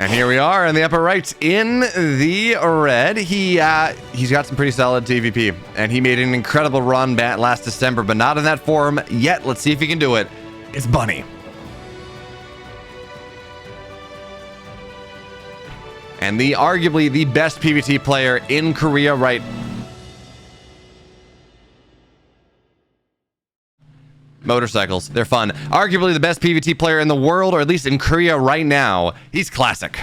And here we are in the upper right in the red. He's got some pretty solid TvP, and he made an incredible run last December, but not in that form yet. Let's see if he can do it. It's Bunny. And arguably the best PvT player in Korea right. Motorcycles, they're fun. Arguably the best PvT player in the world, or at least in Korea right now. He's classic.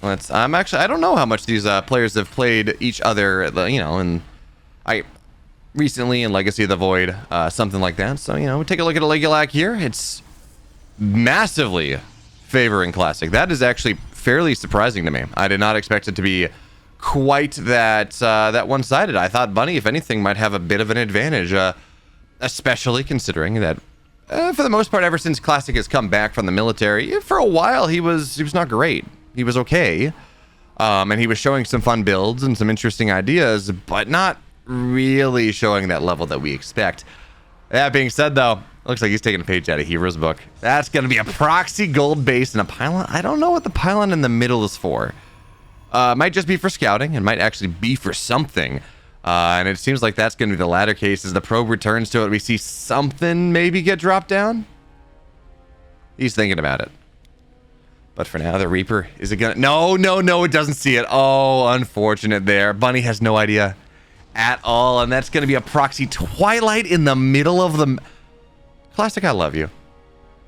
I don't know how much these players have played each other, and recently in Legacy of the Void, something like that. So, we take a look at a Legulac here. It's massively favoring Classic. That is actually fairly surprising to me. I did not expect it to be quite that one-sided. I thought Bunny, if anything, might have a bit of an advantage, especially considering that for the most part, ever since Classic has come back from the military, for a while he was not great. He was okay, and he was showing some fun builds and some interesting ideas, but not really showing that level that we expect. That being said, though, looks like he's taking a page out of Hero's book. That's going to be a proxy gold base and a pylon. I don't know what the pylon in the middle is for. Might just be for scouting and might actually be for something. And it seems like that's going to be the latter case. As the probe returns to it, we see something maybe get dropped down. He's thinking about it. But for now, the Reaper, is it going to... No, it doesn't see it. Oh, unfortunate there. Bunny has no idea at all. And that's going to be a proxy Twilight in the middle of the... Classic, I love you.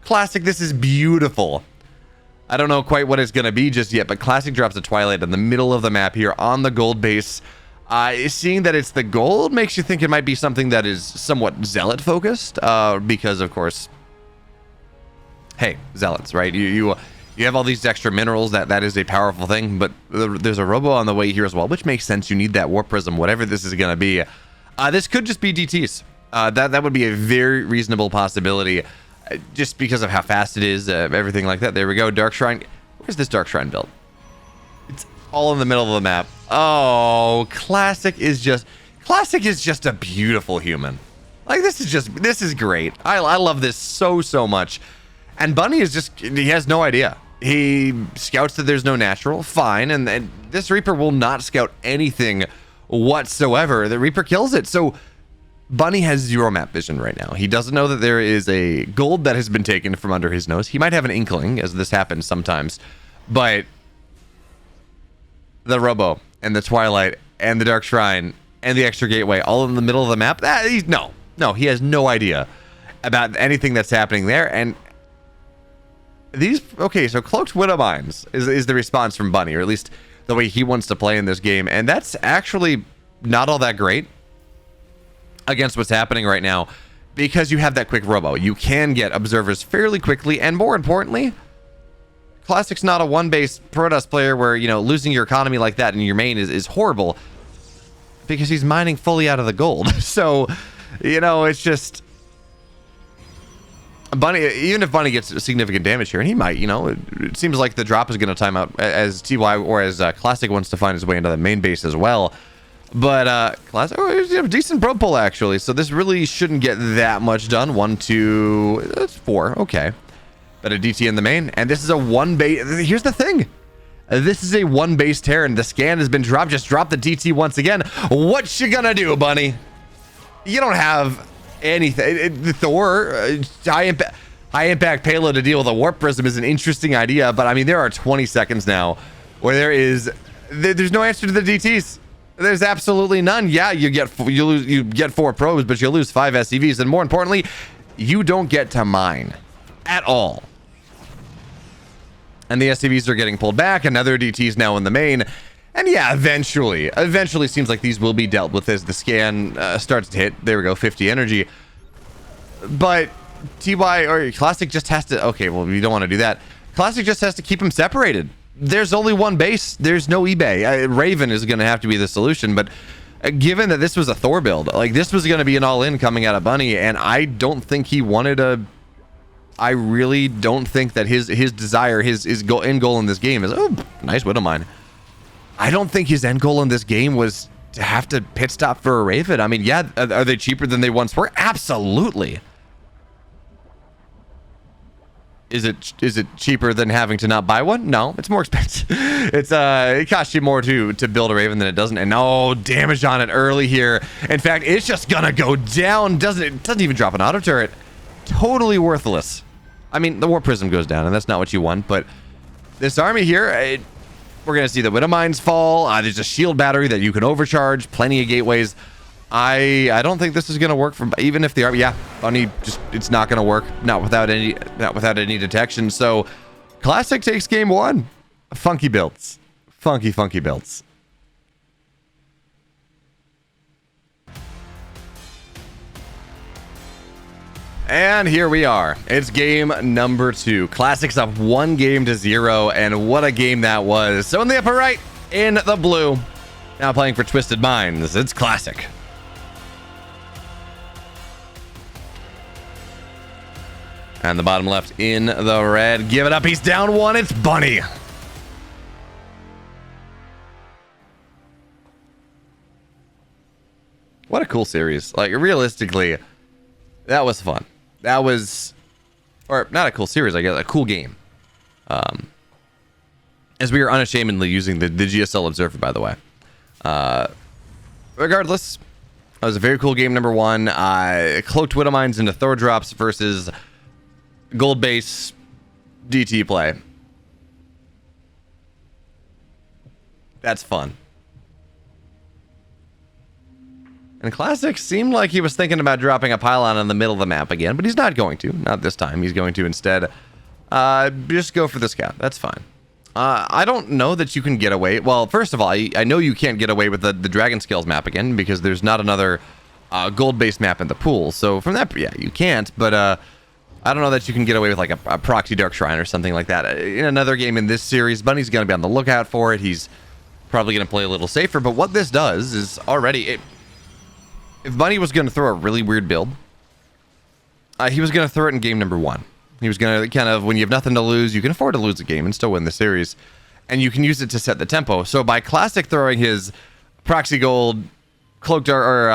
Classic, this is beautiful. I don't know quite what it's going to be just yet, but Classic drops a Twilight in the middle of the map here on the gold base. Seeing that it's the gold makes you think it might be something that is somewhat Zealot focused, because, of course, hey, Zealots, right? You have all these extra minerals. That is a powerful thing, but there's a Robo on the way here as well, which makes sense. You need that Warp Prism, whatever this is going to be. This could just be DTs. That would be a very reasonable possibility, just because of how fast it is, everything like that. There we go. Dark Shrine. Where's this Dark Shrine built? It's all in the middle of the map. Oh, Classic is just a beautiful human. Like, this is great. I love this so much. And Bunny he has no idea. He scouts that there's no natural, fine, and this Reaper will not scout anything whatsoever. The Reaper kills it. So Bunny has zero map vision right now. He doesn't know that there is a gold that has been taken from under his nose. He might have an inkling, as this happens sometimes, but the Robo and the Twilight and the Dark Shrine and the extra gateway all in the middle of the map, he has no idea about anything that's happening there. And so Cloaked Widow Mines is the response from Bunny, or at least the way he wants to play in this game, and that's actually not all that great against what's happening right now, because you have that quick Robo. You can get observers fairly quickly, and more importantly, Classic's not a one-base Protoss player where, losing your economy like that in your main is horrible, because he's mining fully out of the gold. So, it's just... Bunny, even if Bunny gets significant damage here, and he might, it seems like the drop is going to time out as TY or as Classic wants to find his way into the main base as well. But Classic, decent probe pull actually, so this really shouldn't get that much done. 1, 2, that's 4, okay. But a DT in the main, and this is a one base. Here's the thing, this is a one base Terran. The scan has been dropped. Just drop the DT once again. What you gonna do, Bunny? You don't have anything. The Thor, high impact payload to deal with a Warp Prism is an interesting idea, but I mean, there are 20 seconds now where there's no answer to the DTs. There's absolutely none. Yeah, you get 4 probes, but you lose 5 SCVs, and more importantly, you don't get to mine at all. And the SCVs are getting pulled back. Another DT's now in the main. And yeah, eventually seems like these will be dealt with as the scan starts to hit. There we go, 50 energy. But TY or Classic just has to... Okay, well, we don't want to do that. Classic just has to keep them separated. There's only one base. There's no eBay. Raven is going to have to be the solution. But given that this was a Thor build, like, this was going to be an all-in coming out of Bunny, and I don't think he wanted a... I really don't think that his desire, his end goal in this game is... Oh, nice Widowmine. I don't think his end goal in this game was to have to pit stop for a Raven. I mean, yeah, are they cheaper than they once were? Absolutely. Is it cheaper than having to not buy one? No, it's more expensive. It costs you more to build a Raven than it doesn't. And no damage on it early here. In fact, it's just gonna go down. It doesn't even drop an auto turret. Totally worthless. I mean, the War Prism goes down, and that's not what you want. But this army here, we're gonna see the Widow Mines fall. There's a shield battery that you can overcharge. Plenty of gateways. I don't think this is gonna work for even if the army. Yeah, Bunny just it's not gonna work. Not without any detection. So, Classic takes game one. Funky builds, funky builds. And here we are. It's game number 2. Classic's up 1-0, and what a game that was. So in the upper right, in the blue, now playing for Twisted Minds, it's Classic. And the bottom left in the red. Give it up. He's down 1. It's Bunny. What a cool series. Like, realistically, that was fun. That was, or not a cool series, I guess, a cool game. As we are unashamedly using the GSL Observer, by the way. Regardless, that was a very cool game, number 1. Cloaked Widow Mines into Thor drops versus gold base DT play. That's fun. And Classic seemed like he was thinking about dropping a pylon in the middle of the map again, but he's not going to. Not this time. He's going to instead just go for the scout. That's fine. I don't know that you can get away. Well, first of all, I know you can't get away with the Dragon Scales map again because there's not another gold-based map in the pool. So from that, yeah, you can't. But I don't know that you can get away with like a proxy Dark Shrine or something like that. In another game in this series, Bunny's going to be on the lookout for it. He's probably going to play a little safer. But what this does is already... If Bunny was going to throw a really weird build, he was going to throw it in game number 1. He was going to kind of, when you have nothing to lose, you can afford to lose a game and still win the series. And you can use it to set the tempo. So by Classic throwing his proxy gold, cloaked or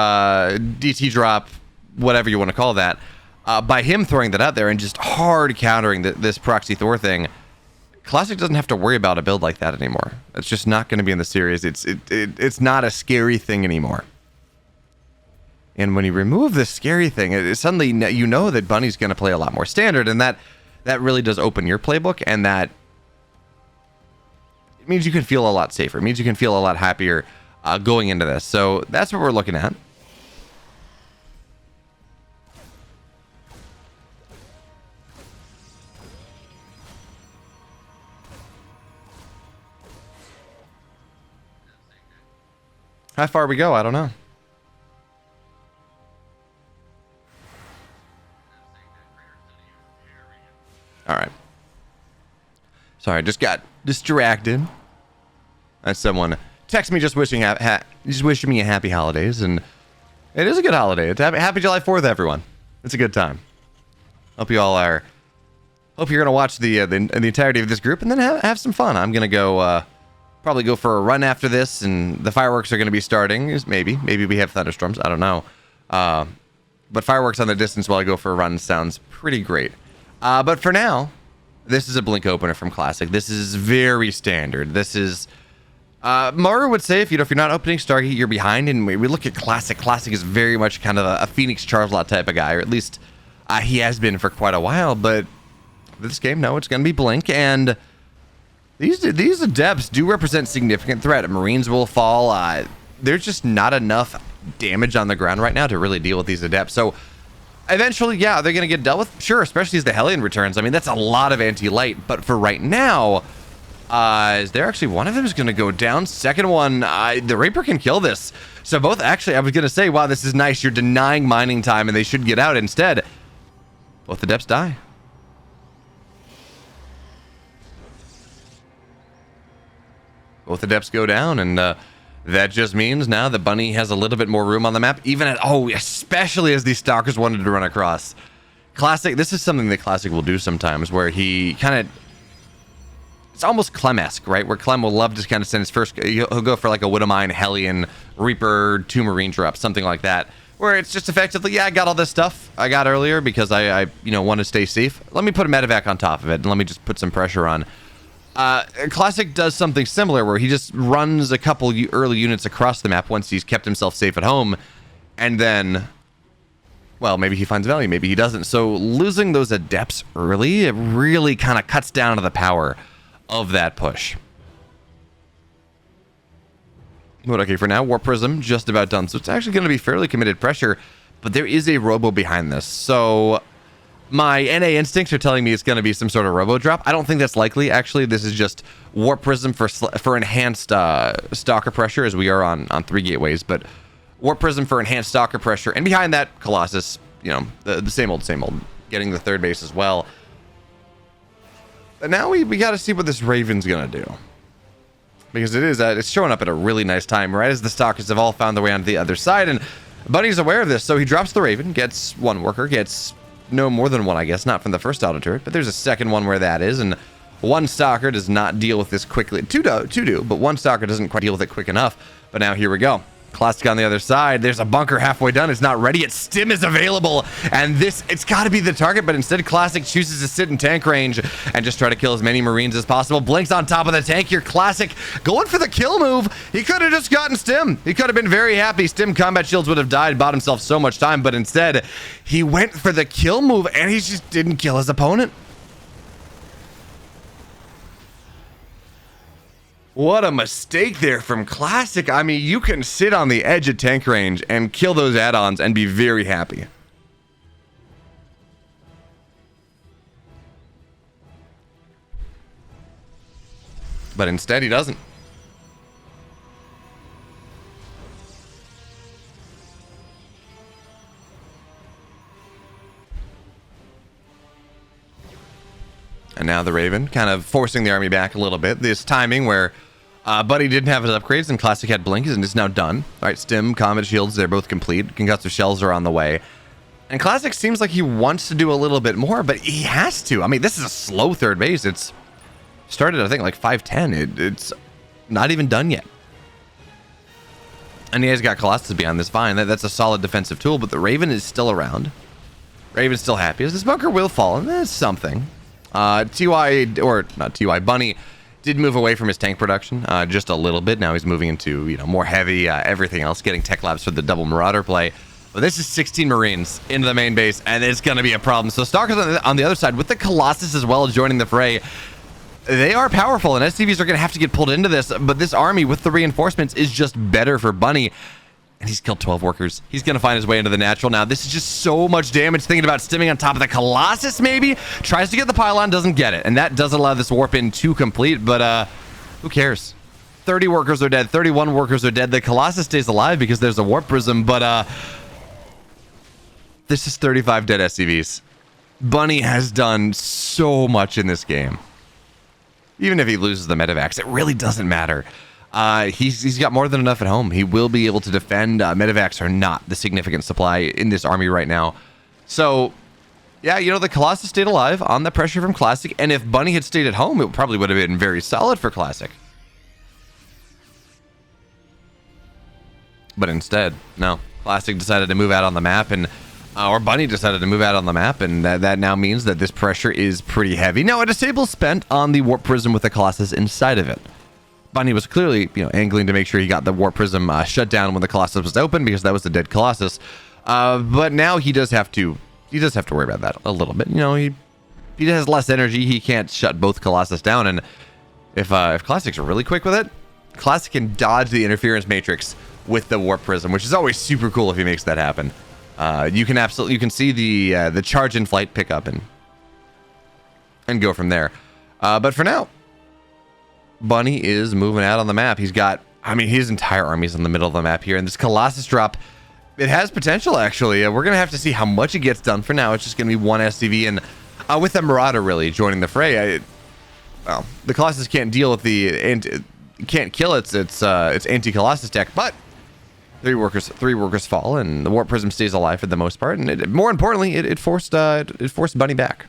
DT drop, whatever you want to call that, by him throwing that out there and just hard countering this proxy Thor thing, Classic doesn't have to worry about a build like that anymore. It's just not going to be in the series. It's not a scary thing anymore. And when you remove the scary thing, suddenly you know that Bunny's going to play a lot more standard, and that really does open your playbook, and that it means you can feel a lot safer. It means you can feel a lot happier going into this. So that's what we're looking at. How far we go, I don't know. All right. Sorry, I just got distracted. As someone text me just wishing me a happy holidays, and it is a good holiday. It's happy July 4th, everyone. It's a good time. Hope you all are. Hope you're gonna watch the entirety of this group and then have some fun. I'm gonna go probably go for a run after this, and the fireworks are gonna be starting. Maybe we have thunderstorms. I don't know. But fireworks on the distance while I go for a run sounds pretty great. But for now, this is a blink opener from Classic. This is very standard. This is Mario would say if you're not opening Stargate, you're behind. And we look at Classic. Classic is very much kind of a Phoenix Charizard type of guy, or at least he has been for quite a while. But this game, no, it's going to be blink. And these adepts do represent significant threat. Marines will fall. There's just not enough damage on the ground right now to really deal with these adepts. So eventually, yeah, they're going to get dealt with. Sure, especially as the Hellion returns. I mean, that's a lot of anti-light. But for right now, is there actually one of them is going to go down? Second one, the Reaper can kill this. So both, actually, I was going to say, wow, this is nice. You're denying mining time, and they should get out. Instead, both adepts die. Both adepts go down, and that just means now that Bunny has a little bit more room on the map, even especially as these stalkers wanted to run across. Classic, this is something that Classic will do sometimes, where he kind of it's almost Clem-esque, right? Where Clem will love to kind of send his first, he'll go for like a Widowmine, Hellion, Reaper, 2 Marine drop, something like that. Where it's just effectively, yeah, I got all this stuff I got earlier because I want to stay safe. Let me put a medevac on top of it and let me just put some pressure on. Classic does something similar where he just runs a couple early units across the map once he's kept himself safe at home. And then, well, maybe he finds value, maybe he doesn't. So losing those adepts early, it really kind of cuts down to the power of that push. But okay, for now, Warp Prism just about done. So it's actually going to be fairly committed pressure, but there is a robo behind this. So my NA instincts are telling me it's going to be some sort of robo drop. I don't think that's likely. Actually, this is just Warp Prism for enhanced Stalker pressure, as we are on 3 gateways. But Warp Prism for enhanced Stalker pressure, and behind that, Colossus. You know, the same old, getting the 3rd base as well. And now we got to see what this Raven's going to do. Because it's showing up at a really nice time, right as the Stalkers have all found their way onto the other side, and Bunny's aware of this, so he drops the Raven, gets 1 worker, gets no more than 1, I guess, not from the first auto turret, but there's a second one where that is, and 1 Stalker does not deal with this quickly. 2 do, but 1 Stalker doesn't quite deal with it quick enough. But now here we go. Classic on the other side. There's a bunker halfway done. It's not ready. Its stim is available. And it's got to be the target, but instead Classic chooses to sit in tank range and just try to kill as many Marines as possible. Blinks on top of the tank here. Classic going for the kill move. He could have just gotten stim. He could have been very happy. Stim combat shields would have died, bought himself so much time, but instead he went for the kill move and he just didn't kill his opponent. What a mistake there from Classic. I mean, you can sit on the edge of tank range and kill those add-ons and be very happy. But instead, he doesn't. And now the Raven kind of forcing the army back a little bit. This timing where Buddy didn't have his upgrades and Classic had Blink and it's now done. All right, Stim, Combat Shields, they're both complete. Concussive Shells are on the way. And Classic seems like he wants to do a little bit more, but he has to. I mean, this is a slow 3rd base. It's started, I think, like 5:10. It's not even done yet. And he has got Colossus beyond this. Fine, that's a solid defensive tool, but the Raven is still around. Raven's still happy. As this bunker will fall, and that's something. Bunny did move away from his tank production just a little bit. Now he's moving into more heavy everything else, getting tech labs for the double Marauder play. But this is 16 Marines into the main base, and it's going to be a problem. So Stalkers on the other side with the Colossus as well joining the fray. They are powerful, and SCVs are going to have to get pulled into this. But this army with the reinforcements is just better for Bunny. And he's killed 12 workers. He's going to find his way into the natural now. This is just so much damage. Thinking about stimming on top of the Colossus, maybe. Tries to get the pylon, doesn't get it. And that doesn't allow this warp in to complete. But who cares? 30 workers are dead. 31 workers are dead. The Colossus stays alive because there's a warp prism. But this is 35 dead SCVs. Bunny has done so much in this game. Even if he loses the medevacs, it really doesn't matter. He's got more than enough at home. He will be able to defend. Medevacs are not the significant supply in this army right now. So, yeah, the Colossus stayed alive on the pressure from Classic. And if Bunny had stayed at home, it probably would have been very solid for Classic. But instead, no. Classic decided to move out on the map, and or Bunny decided to move out on the map, and that now means that this pressure is pretty heavy. Now, a disable spent on the Warp Prism with the Colossus inside of it. Bunny was clearly, angling to make sure he got the Warp Prism shut down when the Colossus was open, because that was the dead Colossus. But now he does have to worry about that a little bit. He has less energy. He can't shut both Colossus down, and if Classic's really quick with it, Classic can dodge the interference matrix with the Warp Prism, which is always super cool if he makes that happen. You can see the charge in flight pick up and go from there. But for now, Bunny is moving out on the map. He's got, his entire army's in the middle of the map here, and this Colossus drop, it has potential, actually. We're going to have to see how much it gets done. For now, it's just going to be 1 SCV, and with the Marauder really joining the fray, the Colossus can't deal with can't kill its anti-Colossus tech, but three workers fall, and the Warp Prism stays alive for the most part, and more importantly, it forced Bunny back.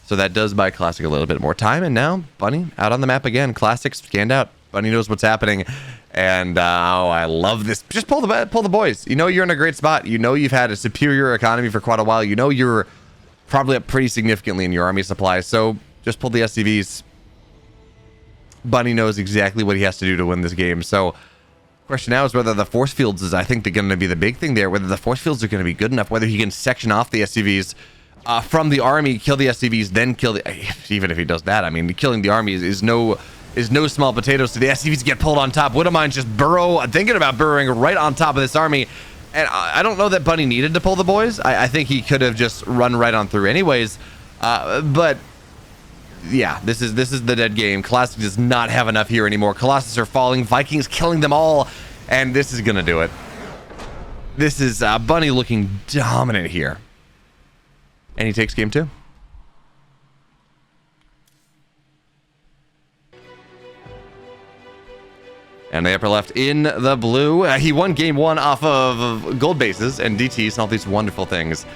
So that does buy Classic a little bit more time. And now Bunny out on the map again. Classic scanned out. Bunny knows what's happening. And oh, I love this. Just pull the boys. You know you're in a great spot. You know you've had a superior economy for quite a while. You know you're probably up pretty significantly in your army supply. So just pull the SCVs. Bunny knows exactly what he has to do to win this game. So question now is whether the force fields is, I think, they're going to be the big thing there. Whether the force fields are going to be good enough. Whether he can section off the SCVs from the army, kill the SCVs, then kill the... Even if he does that, I mean, killing the army is no small potatoes. So the SCVs get pulled on top. Widowmines just thinking about burrowing right on top of this army. And I don't know that Bunny needed to pull the boys. I think he could have just run right on through anyways. But yeah, this is the dead game. Classic does not have enough here anymore. Colossus are falling. Vikings killing them all. And this is going to do it. This is Bunny looking dominant here. And he takes game 2. And the upper left in the blue. He won game 1 off of gold bases and DTs and all these wonderful things.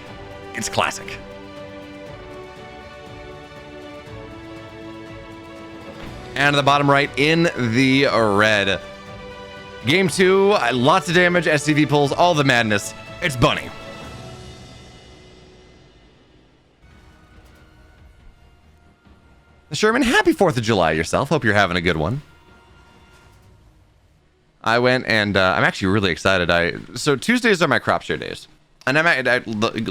It's Classic. And the bottom right in the red. Game 2, lots of damage, SCV pulls, all the madness. It's Bunny. Sherman, happy 4th of July yourself. Hope you're having a good one. I went and I'm actually really excited. So Tuesdays are my crop share days. And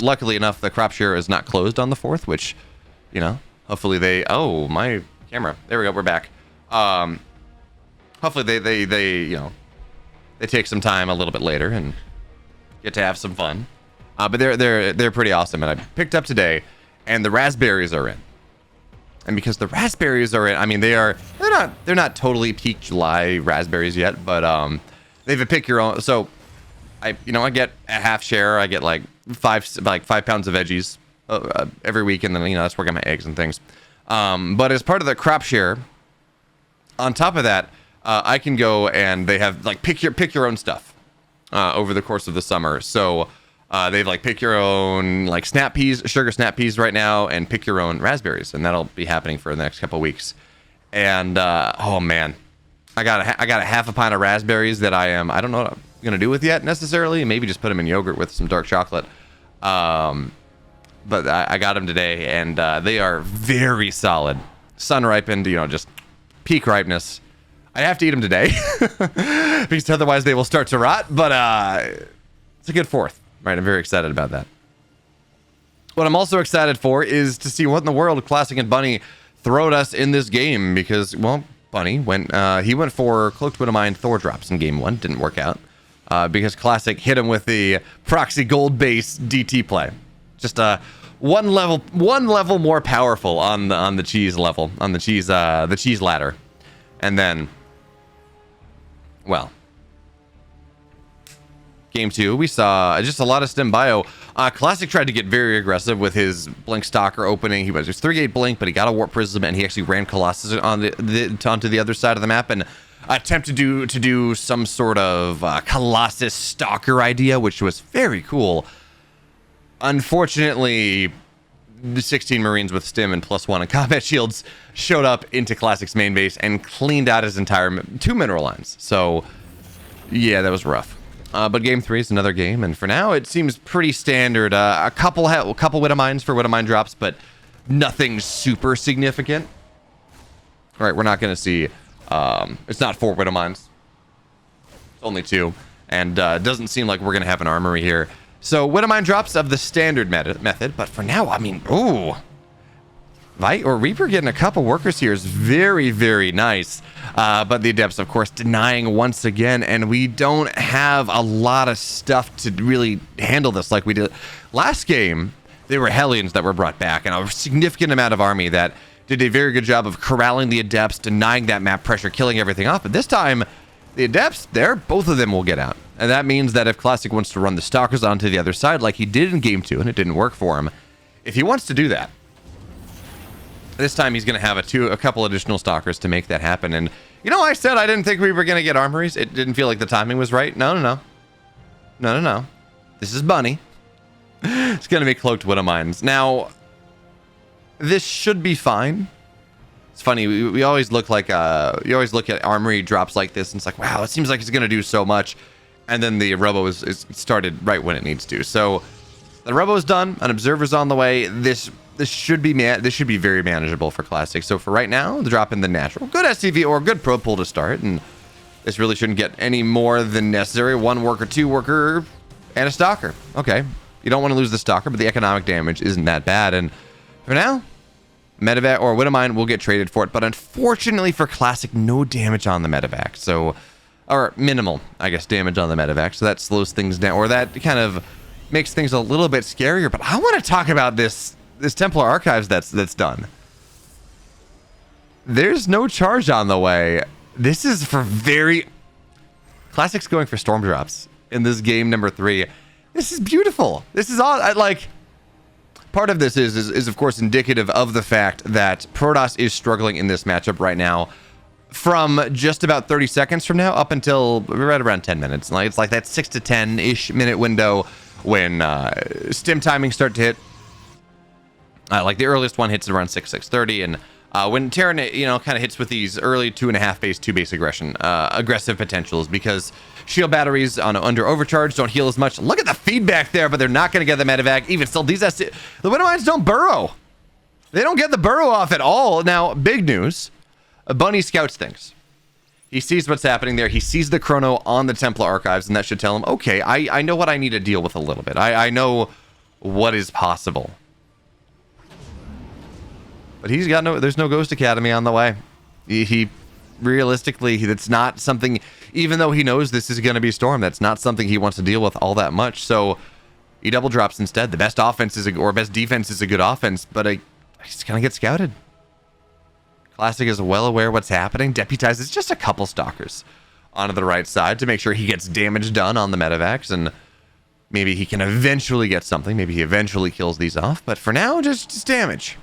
luckily enough, the crop share is not closed on the 4th, which, you know, hopefully they... Oh, my camera. There we go. We're back. Hopefully they you know, they take some time a little bit later and get to have some fun. But they're pretty awesome. And I picked up today, and the raspberries are in. And because the raspberries are in, I mean, they're not totally peak July raspberries yet, but they've a pick your own. So I get a half share. I get like 5 pounds of veggies every week, and then that's where I get my eggs and things. But as part of the crop share, on top of that, I can go and they have like pick your own stuff over the course of the summer. So they've like pick your own like snap peas, sugar snap peas right now, and pick your own raspberries, and that'll be happening for the next couple of weeks. And oh man, I got a half a pint of raspberries that I don't know what I'm gonna do with yet necessarily. Maybe just put them in yogurt with some dark chocolate. But I got them today, and they are very solid, sun ripened. Just peak ripeness. I have to eat them today because otherwise they will start to rot. But it's a good 4th. Right, I'm very excited about that. What I'm also excited for is to see what in the world Classic and Bunny throw at us in this game, because, well, Bunny went for Cloaked Widowmine Thor drops in game 1. Didn't work out because Classic hit him with the proxy gold base DT play. Just one level more powerful on the cheese level, on the cheese ladder, and then, well. Game 2, we saw just a lot of stim bio. Classic tried to get very aggressive with his blink stalker opening. He was 3-gate blink, but he got a warp prism, and he actually ran Colossus onto the other side of the map and attempted to do some sort of Colossus stalker idea, which was very cool. Unfortunately, the 16 Marines with stim and +1 and combat shields showed up into Classic's main base and cleaned out his entire 2 mineral lines. So, yeah, that was rough. But game 3 is another game, and for now it seems pretty standard. A couple Widowmines for Widowmine drops, but nothing super significant. All right, we're not going to see. It's not 4 Widowmines. It's only 2, and it doesn't seem like we're going to have an armory here. So Widowmine drops of the standard method, but for now, I mean, ooh. Reaper getting a couple workers here is very, very nice. But the Adepts, of course, denying once again, and we don't have a lot of stuff to really handle this like we did last game. There were Hellions that were brought back, and a significant amount of army that did a very good job of corralling the Adepts, denying that map pressure, killing everything off. But this time, the Adepts, both of them will get out. And that means that if Classic wants to run the Stalkers onto the other side like he did in game 2, and it didn't work for him, if he wants to do that, this time he's going to have a couple additional Stalkers to make that happen. And, I said I didn't think we were going to get armories. It didn't feel like the timing was right. No. This is Bunny. It's going to be Cloaked Widowmines. Now, This should be fine. It's funny, we always look like you always look at armory drops like this, and it's like, wow, it seems like it's gonna do so much, and then the robo is started right when it needs to. So the robo is done, an observer's on the way. This should be very manageable for classic. So for right now, the drop in the natural, good SCV or good pro pool to start, and this really shouldn't get any more than necessary. 1 worker, 2 worker, and a stalker. Okay, you don't want to lose the stalker, but the economic damage isn't that bad, and for now, medevac or Widowmine will get traded for it, but unfortunately for classic, no damage on the medevac. So, or minimal, I guess, damage on the medevac. So that slows things down, or that kind of makes things a little bit scarier. But I want to talk about this Templar Archives that's done. There's no charge on the way. This is for classic's going for storm drops in this game number 3. This is beautiful. This is all like. Part of this is of course indicative of the fact that Protoss is struggling in this matchup right now from just about 30 seconds from now up until right around 10 minutes. Like it's like that 6 to 10-ish minute window when stim timings start to hit. Like the earliest one hits at around 6:30, and when Terran, kind of hits with these early 2.5 base, 2 base aggressive potentials, because shield batteries under overcharge don't heal as much. Look at the feedback there, but they're not going to get the medevac. Even still, the Widowmines don't burrow. They don't get the burrow off at all. Now, big news. Bunny scouts things. He sees what's happening there. He sees the chrono on the Templar Archives, and that should tell him, okay, I know what I need to deal with a little bit. I know what is possible. But there's no Ghost Academy on the way. He realistically, that's not something, even though he knows this is going to be Storm, that's not something he wants to deal with all that much. So he double drops instead. The best offense or best defense is a good offense, but he's going to get scouted. Classic is well aware what's happening. Deputizes just a couple stalkers onto the right side to make sure he gets damage done on the medevacs, and maybe he can eventually get something. Maybe he eventually kills these off, but for now, just damage.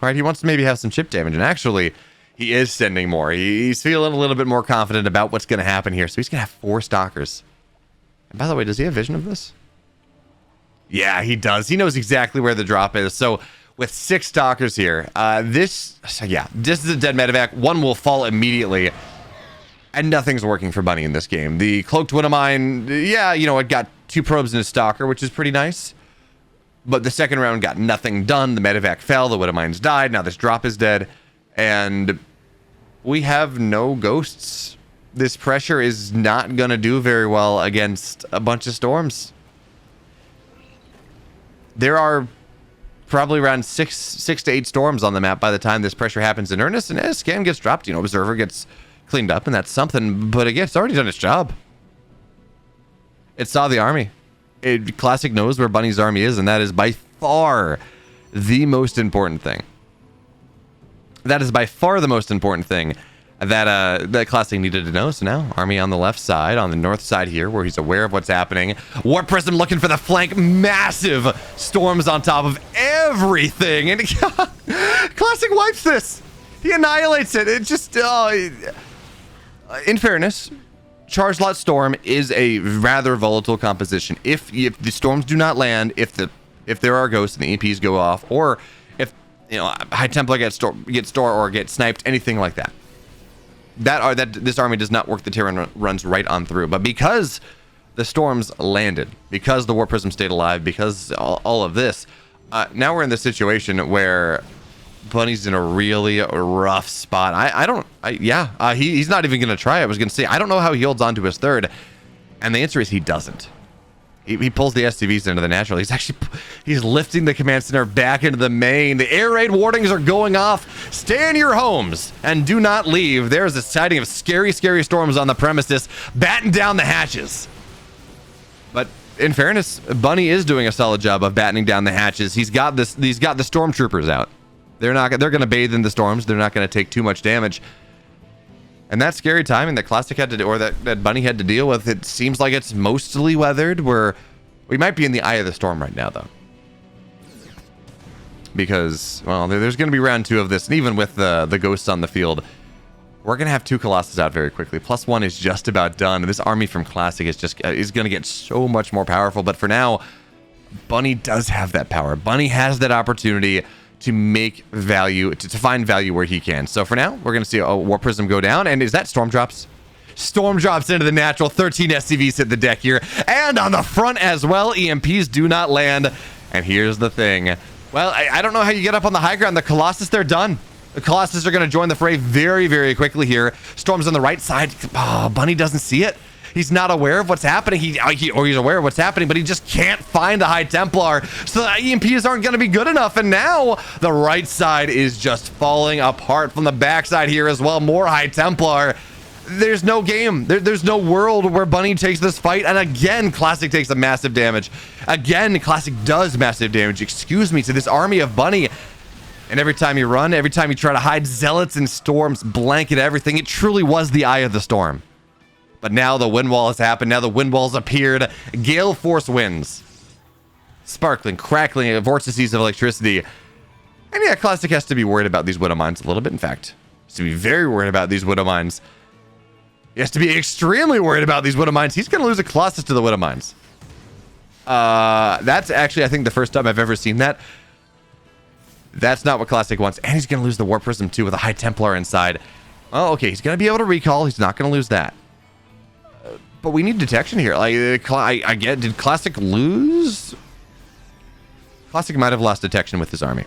Right, he wants to maybe have some chip damage, and actually, he is sending more. He's feeling a little bit more confident about what's going to happen here, so he's going to have 4 stalkers. And by the way, does he have vision of this? Yeah, he does. He knows exactly where the drop is. So with 6 stalkers here, this is a dead medevac. 1 will fall immediately, and nothing's working for Bunny in this game. The Cloaked Widowmine, it got 2 probes and a stalker, which is pretty nice. But the second round got nothing done. The medevac fell. The Widowmines died. Now this drop is dead. And we have no ghosts. This pressure is not going to do very well against a bunch of storms. There are probably around 6 to 8 storms on the map by the time this pressure happens in earnest. And as Scan gets dropped, Observer gets cleaned up, and that's something. But again, it's already done its job. It saw the army. Classic knows where Bunny's army is, and that is by far the most important thing. That is by far the most important thing that Classic needed to know. So now, army on the left side, on the north side here, where he's aware of what's happening. Warp Prism looking for the flank. Massive storms on top of everything. And Classic wipes this. He annihilates it. It just... in fairness... Charge Lot Storm is a rather volatile composition. If the storms do not land, if there are ghosts and the EPs go off, or if High Templar gets store or get sniped, anything like that, this army does not work the Terran runs right on through. But because the storms landed, because the Warp Prism stayed alive, because all of this, now we're in this situation where Bunny's in a really rough spot. He's not even going to try. I was going to say, I don't know how he holds on to his third. And the answer is he doesn't. He pulls the SCVs into the natural. He's lifting the command center back into the main. The air raid warnings are going off. Stay in your homes and do not leave. There's a sighting of scary, scary storms on the premises. Batten down the hatches. But in fairness, Bunny is doing a solid job of battening down the hatches. He's got the stormtroopers out. They're going to bathe in the storms. They're not going to take too much damage. And that scary timing that Classic had to do, or that Bunny had to deal with, it seems like it's mostly weathered. We might be in the eye of the storm right now, though. Because, well, there's going to be round 2 of this, and even with the ghosts on the field, we're going to have 2 Colossus out very quickly. +1 is just about done. And this army from Classic is going to get so much more powerful. But for now, Bunny does have that power. Bunny has that opportunity to make value, to find value where he can. So for now, we're going to see a War Prism go down. And is that Storm Drops? Storm Drops into the natural. 13 SCVs hit the deck here. And on the front as well, EMPs do not land. And here's the thing. Well, I don't know how you get up on the high ground. The Colossus, they're done. The Colossus are going to join the fray very, very quickly here. Storm's on the right side. Oh, Bunny doesn't see it. He's not aware of what's happening. Or he's aware of what's happening, but he just can't find the High Templar. So the EMPs aren't going to be good enough. And now the right side is just falling apart from the backside here as well. More High Templar. There's no game. There's no world where Bunny takes this fight. And again, Classic takes a massive damage. Again, Classic does massive damage, excuse me, to this army of Bunny. And every time you run, every time you try to hide, Zealots and Storms blanket everything. It truly was the eye of the storm. But now the wind wall has happened. Now the wind wall's appeared. Gale Force winds. Sparkling, crackling vortices of electricity. And yeah, Classic has to be worried about these Widow Mines a little bit. In fact, has to be very worried about these Widow Mines. He has to be extremely worried about these Widow Mines. He's going to lose a Colossus to the Widow Mines. That's actually, I think, the first time I've ever seen that. That's not what Classic wants. And he's going to lose the War Prism, too, with a High Templar inside. Oh, okay. He's going to be able to recall. He's not going to lose that. But we need detection here. Like, I get, did Classic lose? Classic might have lost detection with his army.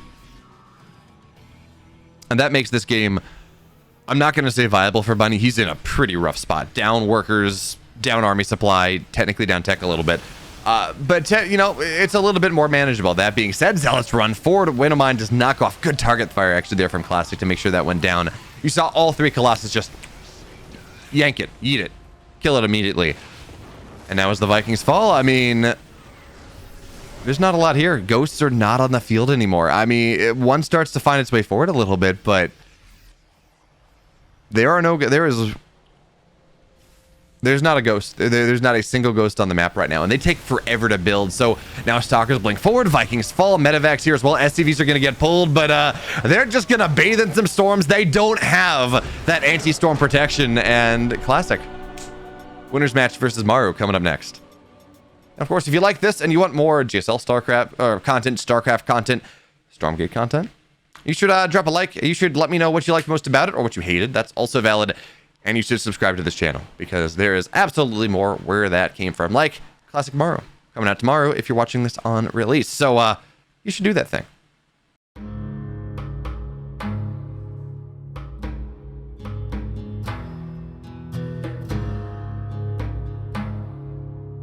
And that makes this game, I'm not going to say viable for Bunny. He's in a pretty rough spot. Down workers, down army supply, technically down tech a little bit. But you know, it's a little bit more manageable. That being said, Zealots run forward. Widow Mine does knock off. Good target fire actually there from Classic to make sure that went down. You saw all three Colossus just yank it, eat it, kill it immediately. And now as the Vikings fall, I mean, there's not a lot here. Ghosts are not on the field anymore. I mean, one starts to find its way forward a little bit, but there's not a ghost. There's not a single ghost on the map right now, and they take forever to build. So now Stalkers blink forward, Vikings fall, Medivacs here as well. SCVs are going to get pulled, but they're just going to bathe in some storms. They don't have that anti-storm protection, and Classic. Winners match versus Maru coming up next. And of course, if you like this and you want more GSL StarCraft content, StarCraft content, Stormgate content, you should drop a like. You should let me know what you liked most about it or what you hated. That's also valid. And you should subscribe to this channel because there is absolutely more where that came from, like Classic Maru coming out tomorrow if you're watching this on release. So you should do that thing.